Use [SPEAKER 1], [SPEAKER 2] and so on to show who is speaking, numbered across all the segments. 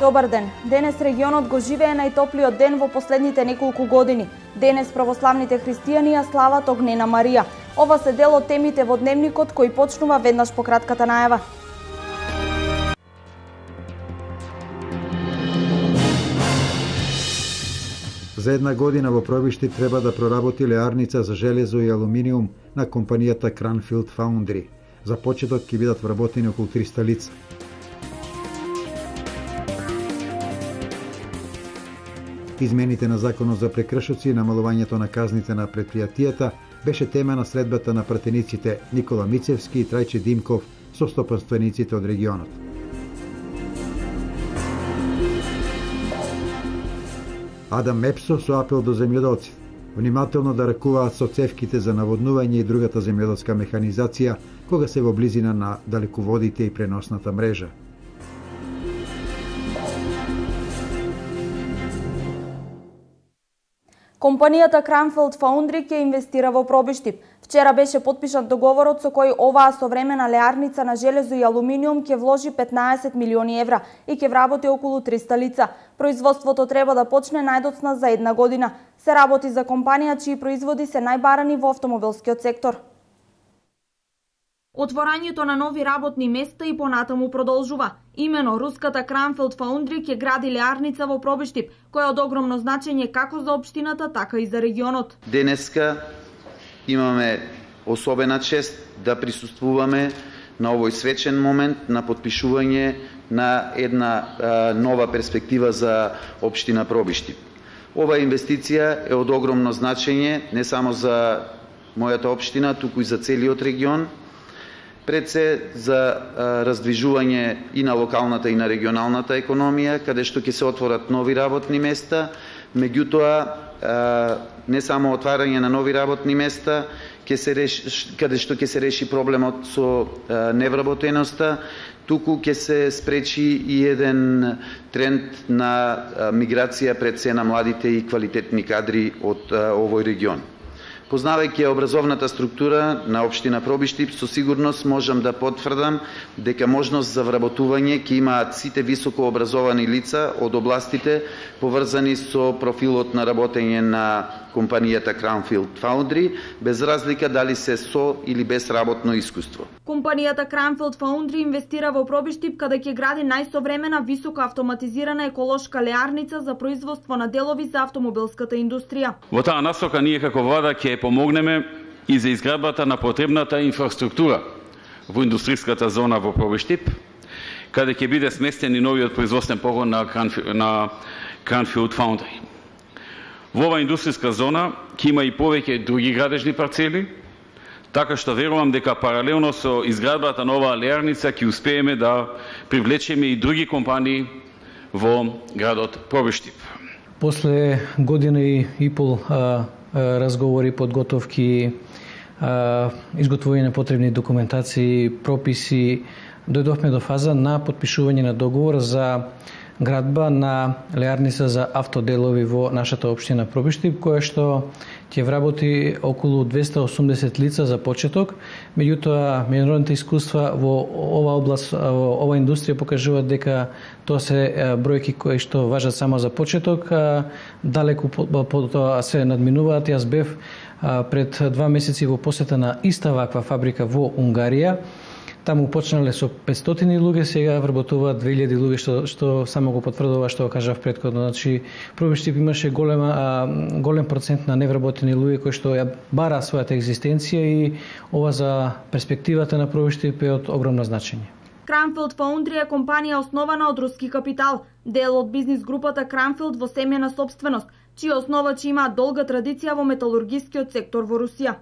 [SPEAKER 1] Добар ден. Денес регионот го живее најтоплиот ден во последните неколку години. Денес православните христијани ја слават Огнена Марија. Ова се дел од темите во дневникот кој почнува веднаш по кратката најава.
[SPEAKER 2] За една година во Пробишти треба да проработи леарница за железо и алуминиум на компанијата Cranfield Foundry. За почеток ќе бидат вработени околу 300 лица. Измените на законот за прекршоци и намалувањето на казните на предпријатијата беше тема на следбата на пратениците Никола Мицевски и Трајче Димков со стопанствениците од регионот. Адам Мепсо со апел до земјоделците внимателно да ракуваат со цевките за наводнување и другата земјоделска механизација кога се во близина на далеководите и преносната мрежа.
[SPEAKER 1] Компанијата Cranfield Foundry ќе инвестира во Пробишти. Вчера беше потпишан договорот со кој оваа современа леарница на железо и алуминиум ќе вложи 15 милиони евра и ќе вработи околу 300 лица. Производството треба да почне најдоцна за една година. Се работи за компанија чии производи се најбарани во автомобилскиот сектор. Отворањето на нови работни места и понатаму продолжува. Имено руската Cranfield Foundry ќе гради леарница во Пробиштип, која е од огромно значење како за општината, така и за регионот.
[SPEAKER 3] Денеска имаме особена чест да присуствуваме на овој свечен момент на потпишување на една нова перспектива за општина Пробиштип. Ова инвестиција е од огромно значење не само за мојата општина, туку и за целиот регион. Пред се за раздвижување и на локалната и на регионалната економија, каде што ќе се отворат нови работни места, меѓутоа не само отварање на нови работни места, каде што ќе се реши проблемот со невработеноста, туку ќе се спречи и еден тренд на миграција пред се на младите и квалитетни кадри од овој регион. Познавајќи образовната структура на општина Пробиштип, со сигурност можам да потврдам дека можност за вработување ќе имаат сите високо образовани лица од областите поврзани со профилот на работење на компанијата Cranfield Foundry, без разлика дали се со или без работно искуство.
[SPEAKER 1] Компанијата Cranfield Foundry инвестира во Пробиштип каде ќе гради најсовремена високо автоматизирана еколошка леарница за производство на делови за автомобилската индустрија.
[SPEAKER 4] Во таа насока ние како влада ќе помогнеме и за изградбата на потребната инфраструктура во индустријската зона во Пробиштип, каде ќе биде сместен и новиот производствен погон на Cranfield Foundry. Во оваа индустријска зона ќе има и повеќе други градежни парцели, така што верувам дека паралелно со изградбата на оваа леарница ќе успееме да привлечеме и други компании во градот Пробиштип.
[SPEAKER 5] После година и пол разговори, подготовки, изготвување на потребни документации, прописи, дојдовме до фаза на потпишување на договор за градба на леарница за автоделови во нашата општина Пробиштип, која што ќе вработи околу 280 лица за почеток. Меѓутоа, меѓународните искуства во ова област, во ова индустрија покажуваат дека тоа се бројки кои што важат само за почеток, далеку по тоа се надминуваат. Јас бев пред 2 месеци во посета на иста ваква фабрика во Унгарија. Таму почнале со 500 луѓе, сега вработуваат 2000 луѓе, што само го потврдува што кажав претходно. Значи, Пробиштип имаше голем процент на невработени луѓе кои што ја бара својата екзистенција и ова за перспективата на Пробиштип е од огромно значење.
[SPEAKER 1] Cranfield Foundry е компанија основана од руски капитал, дел од бизнис групата Cranfield во семејна сопственост, чија основачи имаат долга традиција во металургискиот сектор во Русија.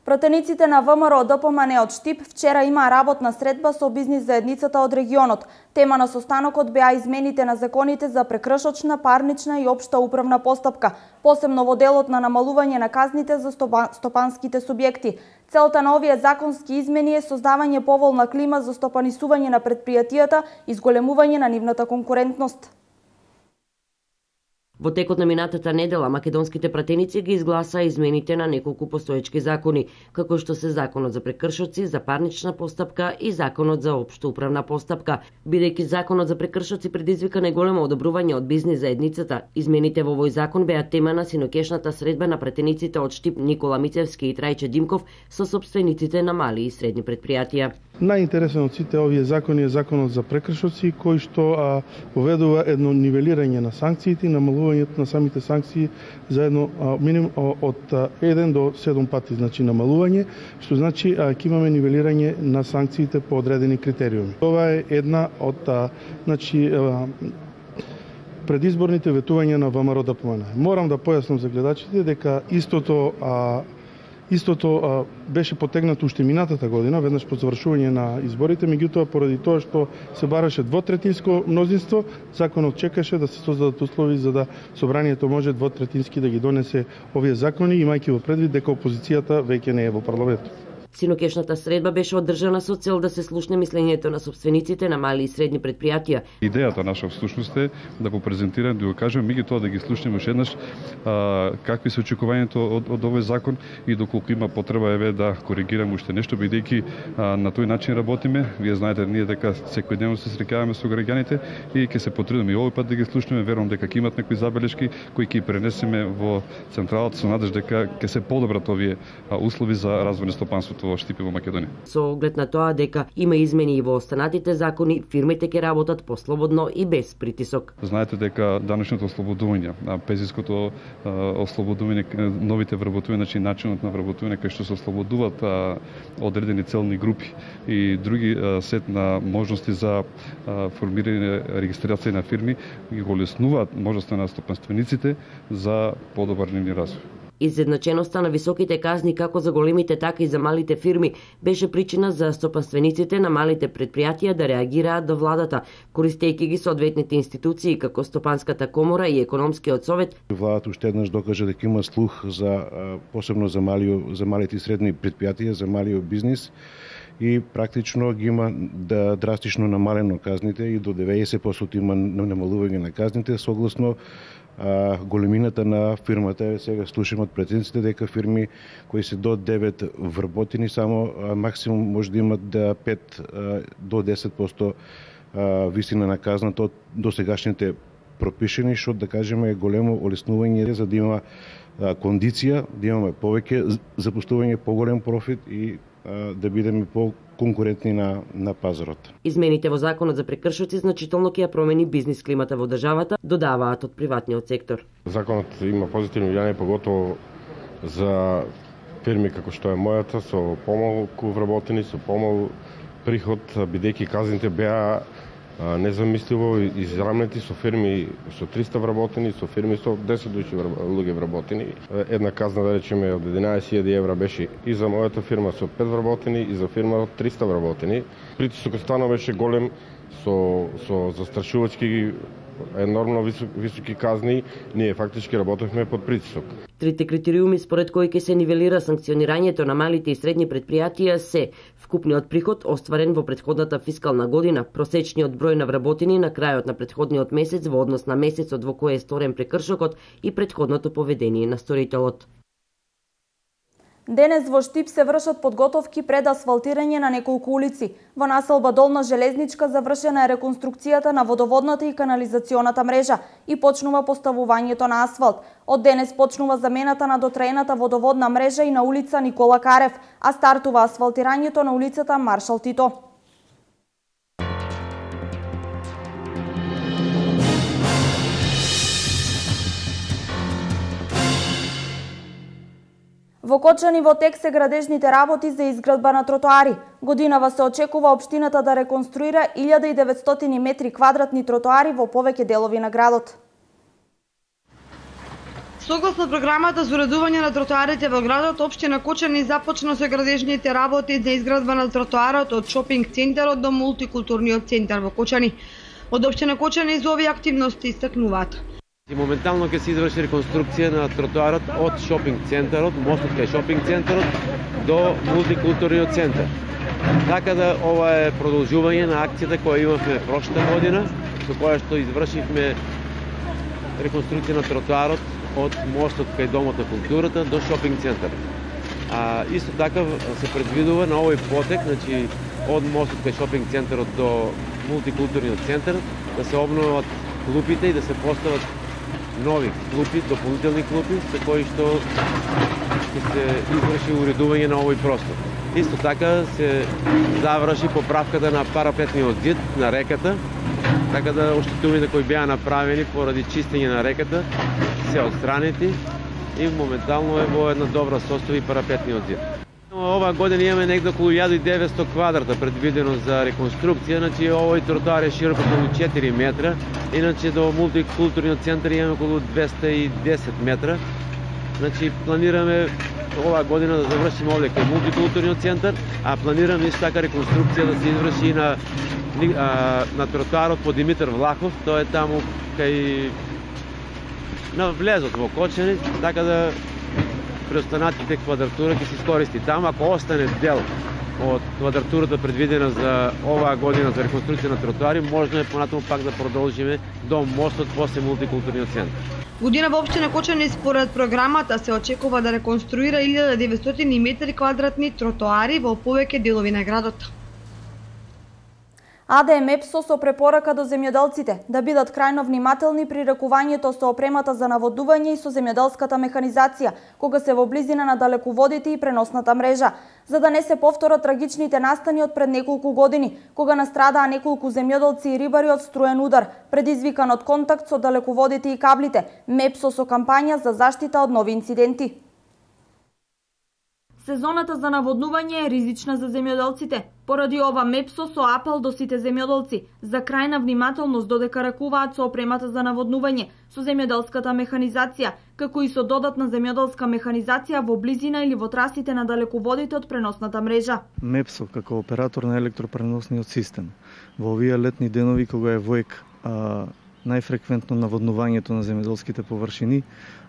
[SPEAKER 1] Пратениците на ВМРО ДПМН од Штип вчера имаа работна средба со бизнис заедницата од регионот. Тема на состанокот беа измените на законите за прекршочна, парнична и општа управна постапка, посебно во делот на намалување на казните за стопанските субјекти. Целта на овие законски измени е создавање поволна клима за стопанисување на предпријатијата и зголемување на нивната конкурентност.
[SPEAKER 6] Во текот на минатата недела македонските пратеници ги изгласаа измените на неколку постоечки закони, како што се Законот за прекршоци, за парнична постапка и Законот за општа управна постапка. Бидејќи Законот за прекршоци предизвика најголемо одобрување од бизнис заедницата, измените во овој закон беа тема на синокешната средба на пратениците од Штип Никола Мицевски и Трајче Димков со сопствениците на мали и средни предпријатија.
[SPEAKER 7] Најинтересен од сите овие закони е Законот за прекршоци, кој што поведува едно нивелирање на санкциите и намалувањето на самите санкции за едно минимум од 1 до 7 пати, значи намалување, што значи ќе имаме нивелирање на санкциите по одредени критериуми. Ова е една од значи предизборните ветувања на ВМРО ДПМН. Морам да појаснам за гледачите дека Истото беше потегнато уште минатата година, веднаш по завршување на изборите, меѓутоа поради тоа што се бараше двотретинско мнозинство, законот чекаше да се создадат услови за да собранието може двотретински да ги донесе овие закони, имајќи во предвид дека опозицијата веќе не е во парламентот.
[SPEAKER 6] Синокешната средба беше одржана со цел да се слушне мислењето на сопствениците на мали и средни предпријатија.
[SPEAKER 8] Идејата наша всушност е да го презентираме, да го кажеме, меѓутоа да ги слушнеме уште еднаш какви се очекувањето од овој закон и доколку има потреба да коригираме уште нешто, бидејќи на тој начин работиме. Вие знаете ние дека секојдневно се среќаваме со граѓаните и ќе се потрудиме и овој пат да ги слушнеме. Верувам дека ќе имат некои забелешки кои ќе пренесеме во централата со надеж дека ќе се подобрат овие услови за развој на стопанството во Штип и во Македонија.
[SPEAKER 6] Со оглед на тоа дека има измени и во останатите закони, фирмите ќе работат послободно и без притисок.
[SPEAKER 8] Знаете дека данъчното ослободување, пензиското ослободување, новите вработувања, значи начинот на вработување кај што се ослободуваат одредени целни групи и други сет на можности за формирање регистрација на фирми ги го леснуваат можноста на стопанствениците за подобар нивни развој.
[SPEAKER 6] Изедначеноста на високите казни како за големите, така и за малите фирми беше причина за стопанствениците на малите предпријатија да реагираат до владата, користејќи ги соодветните институции како Стопанската комора и Економскиот совет.
[SPEAKER 9] Владата уште еднаш докажа дека има слух за посебно за малите и средни предпријатија, за малиот бизнис и практично ги има драстично намалено казните и до 90% има намалување на казните согласно големината на фирмата. Сега слушаме од претенциите дека фирми кои се до 9 вработени само максимум може да имат 5 до 10% висина на казната од досегашните пропишени, што да кажеме е големо олеснување за да има кондиција, да имаме повеќе запуштување, поголем профит и да бидеме по-конкурентни на пазарот.
[SPEAKER 6] Измените во Законот за прекршоци значително ќе ја промени бизнис климата во државата, додаваат од приватниот сектор.
[SPEAKER 10] Законот има позитивно влијание поготово за фирми како што е мојата, со помалку вработени, со помал приход, бидејќи казните беа незамисливо израмнети со фирми со 300 вработени, со фирми со 10 луѓе вработени. Една казна, да речеме, од 11.000 евра беше и за мојата фирма со 5 вработени и за фирма од 300 вработени. Притисокот стана беше голем со застрашувачки енормно високи казни, ние фактички работевме под притисок.
[SPEAKER 6] Трите критериуми според кои ќе се нивелира санкционирањето на малите и средни предпријатија се вкупниот приход остварен во претходната фискална година, просечниот број на вработени на крајот на претходниот месец во однос на месецот во кој е сторен прекршокот и претходното поведение на сторителот.
[SPEAKER 1] Денес во Штип се вршат подготовки пред асфалтирање на неколку улици. Во населба Долна Железничка завршена е реконструкцијата на водоводната и канализационата мрежа и почнува поставувањето на асфалт. Од денес почнува замената на дотреената водоводна мрежа и на улица Никола Карев, а стартува асфалтирањето на улицата Маршал Тито. Во Кочани во тек се градежните работи за изградба на тротоари. Годинава се очекува општината да реконструира 1900 метри квадратни тротоари во повеќе делови на градот.
[SPEAKER 11] Согласно програмата за уредување на тротоарите во градот, општина Кочани започна со градежните работи за изградба на тротоарот од шопинг центарот до мултикултурниот центар во Кочани. Од општина Кочани за овие активности истакнуваат.
[SPEAKER 12] Моментално ќе се изврши реконструкција на тротоарот од шопинг центарот, мостот кај шопинг центарот до мултикултурниот центар. Така да ова е продолжување на акцијата која имавме прошлата година, со која што извршивме реконструкција на тротоарот од мостот кај Домот на културата до шопинг центар. Исто така се предвидува на овој потек, значи од мостот кај шопинг центарот до мултикултурниот центар, да се обноват клупите и да се постават нови клупи, дополнителни клупи, со кои што ќе се изврши уредување на овој простор. Исто така се заврши поправката на парапетниот зид на реката, така да оштетувањата кои беа направени поради чистење на реката се отстранети и моментално е во една добра состојба и парапетниот зид. Оваа година имаме негде околу 1900 квадрата предвидено за реконструкција, значи овој тротоар е широк околу 4 метра, иначе до мултикултурниот центар имаме околу 210 метра. Значи планираме оваа година да завршиме овде кај мултикултурниот центар, а планираме исто така реконструкција да се изврши на тротоарот по Димитар Влахов, тоа е таму кај на влезот во Кочани, така да преостанатите квадратура ќе се искористи таму. Ако остане дел од квадратурата предвидена за оваа година за реконструкција на тротоари, можно е понатаму пак да продолжиме до мостот после мултикултурниот центар.
[SPEAKER 11] Година во општина Кочани според програмата се очекува да реконструира 1900 метри квадратни тротоари во повеќе делови на градот.
[SPEAKER 1] АДМ ЕПСО со препорака до земјоделците да бидат крајно внимателни при рекувањето со опремата за наводување и со земјоделската механизација, кога се во близина на далеководите и преносната мрежа, за да не се повторат трагичните настани од пред неколку години, кога настрадаа неколку земјоделци и рибари од струен удар, предизвикан од контакт со далеководите и каблите, МЕПСО со кампања за заштита од нови инциденти. Сезоната за наводнување е ризична за земјоделците. Поради ова МЕПСО со апел до сите земјоделци за крајна внимателност додека ракуваат со опремата за наводнување, со земјоделската механизација, како и со додатна земјоделска механизација во близина или во трасите на далеководите од преносната мрежа.
[SPEAKER 13] МЕПСО како оператор на електропреносниот систем во овие летни денови кога е воек најфреквентно наводнувањето на земјоделските површини,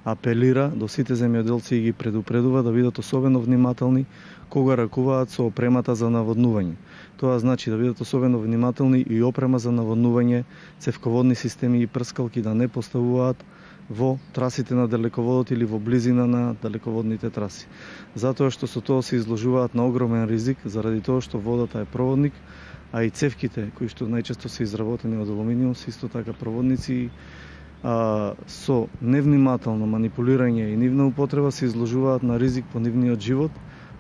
[SPEAKER 13] апелира до сите земјоделци и ги предупредува да бидат особено внимателни кога ракуваат со опремата за наводнување. Тоа значи да бидат особено внимателни и опрема за наводнување, цевководни системи и прскалки да не поставуваат во трасите на далеководот или во близина на далеководните траси. Затоа што со тоа се изложуваат на огромен ризик заради тоа што водата е проводник, а и цевките кои што најчесто се изработени од алуминиум се исто така проводници, со невнимателно манипулирање и нивна употреба се изложуваат на ризик по нивниот живот,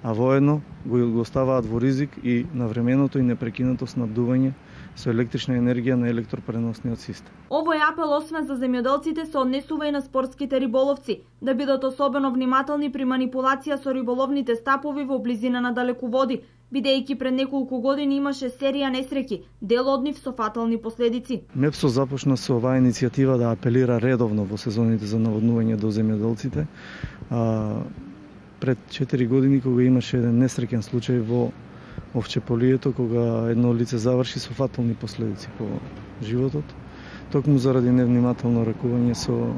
[SPEAKER 13] а воедно го ставаат во ризик и навременото и непрекинато снабдување со електрична енергија на електропреносниот систем.
[SPEAKER 1] Овој апел освен за земјоделците се однесува и на спортските риболовци, да бидат особено внимателни при манипулација со риболовните стапови во близина на далеководи, бидејќи пред неколку години имаше серија несреќи, дел од нив со фатални последици.
[SPEAKER 13] МЕПСО започна со оваа иницијатива да апелира редовно во сезоните за наводнување до земјоделците. Пред 4 години кога имаше еден несреќен случај во Овчеполието, кога едно лице заврши со фатални последици по животот, токму заради невнимателно ракување со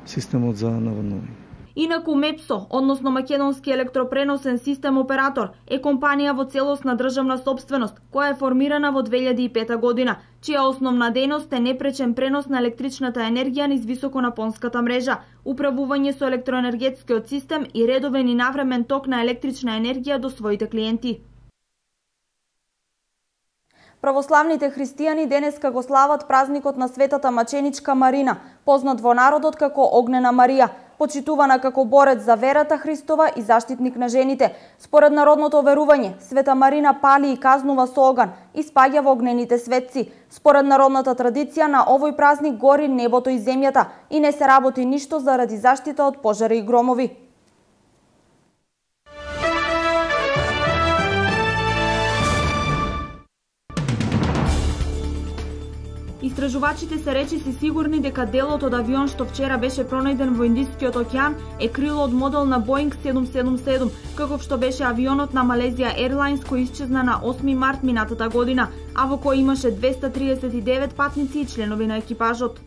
[SPEAKER 13] системот за наводнување.
[SPEAKER 1] Инаку МЕПСО, односно Македонски електропреносен систем оператор, е компанија во целосна државна сопственост, која е формирана во 2005 година, чија основна дејност е непречен пренос на електричната енергија низ високонапонската мрежа, управување со електроенергетскиот систем и редовен и навремен ток на електрична енергија до своите клиенти. Православните христијани денеска го слават празникот на светата маченичка Марина, познат во народот како Огнена Марија, почитувана како борец за верата Христова и заштитник на жените. Според народното верување, Света Марина пали и казнува со оган и спаѓа во огнените светци. Според народната традиција, на овој празник гори небото и земјата и не се работи ништо заради заштита од пожари и громови. Истражувачите се речиси сигурни дека делот од авион што вчера беше пронајден во Индискиот океан е крило од модел на Боинг 777, каков што беше авионот на Малезија Airlines кој исчезна на 8 март минатата година, а во кој имаше 239 патници и членови на екипажот.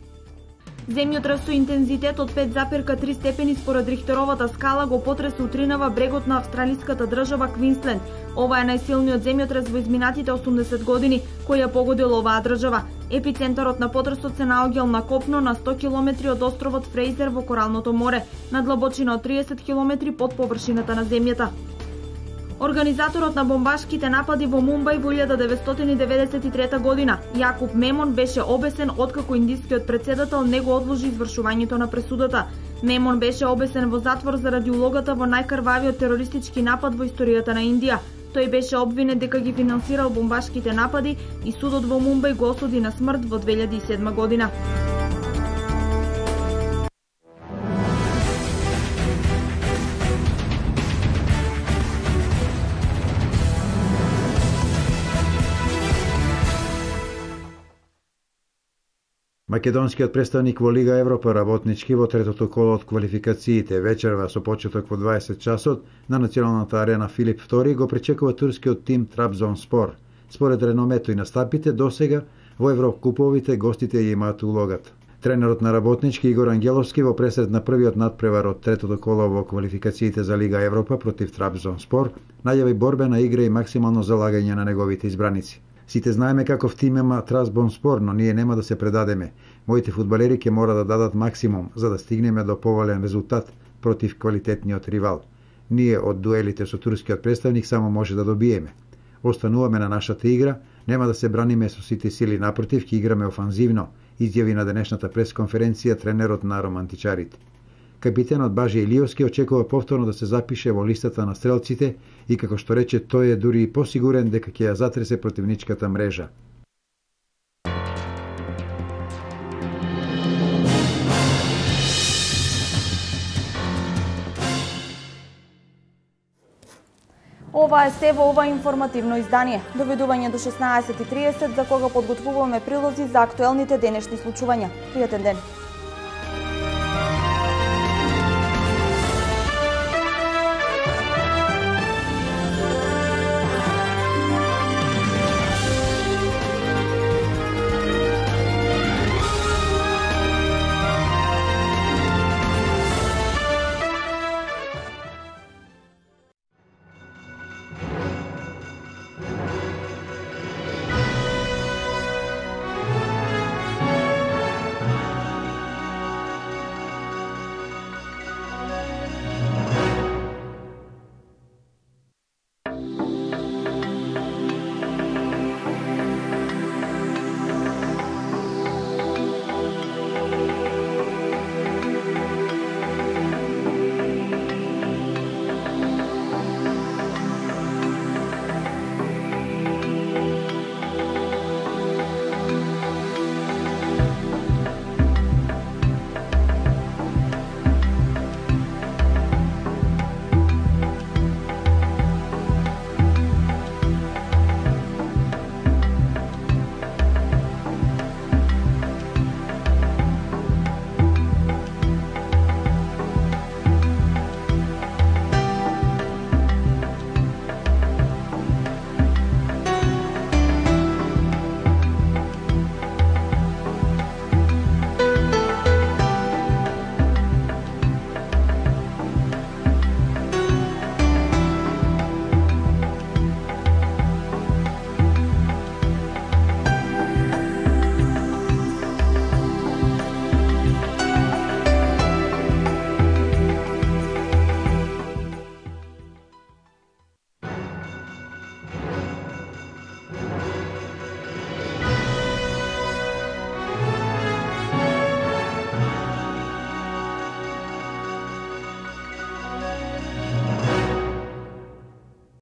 [SPEAKER 1] Земјотрес со интензитет од 5,3 степени според Рихтеровата скала го потресе утринава брегот на австралиската држава Квинсленд. Ова е најсилниот земјотрес во изминатите 80 години кој ја погодил оваа држава. Епицентарот на потресот се наоѓал на копно на 100 км од островот Фрейзер во Коралното море, на длабочина од 30 км под површината на земјата. Организаторот на бомбашките напади во Мумбај во 1993 година, Јакуб Мемон, беше обесен откако индискиот претседател не го одложи извршувањето на пресудата. Мемон беше обесен во затвор заради улогата во најкрвавиот терористички напад во историјата на Индија. Тој беше обвинет дека ги финансирал бомбашките напади и судот во Мумбај го осуди на смрт во 2007 година.
[SPEAKER 2] Македонскиот представник во Лига Европа работнички во третото коло од квалификациите вечерва со почеток во 20 часот на националната арена Филип II го пречекува турскиот тим Трабзонспор. Според реномето и настапите досега во Еврокуповите гостите ја имаат улогата. Тренерот на работнички Игор Ангеловски во пресред на првиот надпревар од третото коло во квалификациите за Лига Европа против Трабзонспор најави борбена игра и максимално залагање на неговите избраници. Сите знаеме каков тим има Трабзонспор, но ние нема да се предадеме. Моите фудбалери ќе мора да дадат максимум за да стигнеме до повален резултат против квалитетниот ривал. Ние од дуелите со турскиот представник само може да добиеме. Остануваме на нашата игра, нема да се браниме со сите сили, напротив ќе играме офанзивно, изјави на денешната пресконференција тренерот на романтичарите. Капитенот Бажи Илиевски очекува повторно да се запише во листата на стрелците и како што рече тој е дури и посигурен дека ќе ја затресе противничката мрежа.
[SPEAKER 1] Ова е се во ова информативно издание. Доведување до 16:30 за кога подготвуваме прилози за актуелните денешни случувања. Пријатен ден!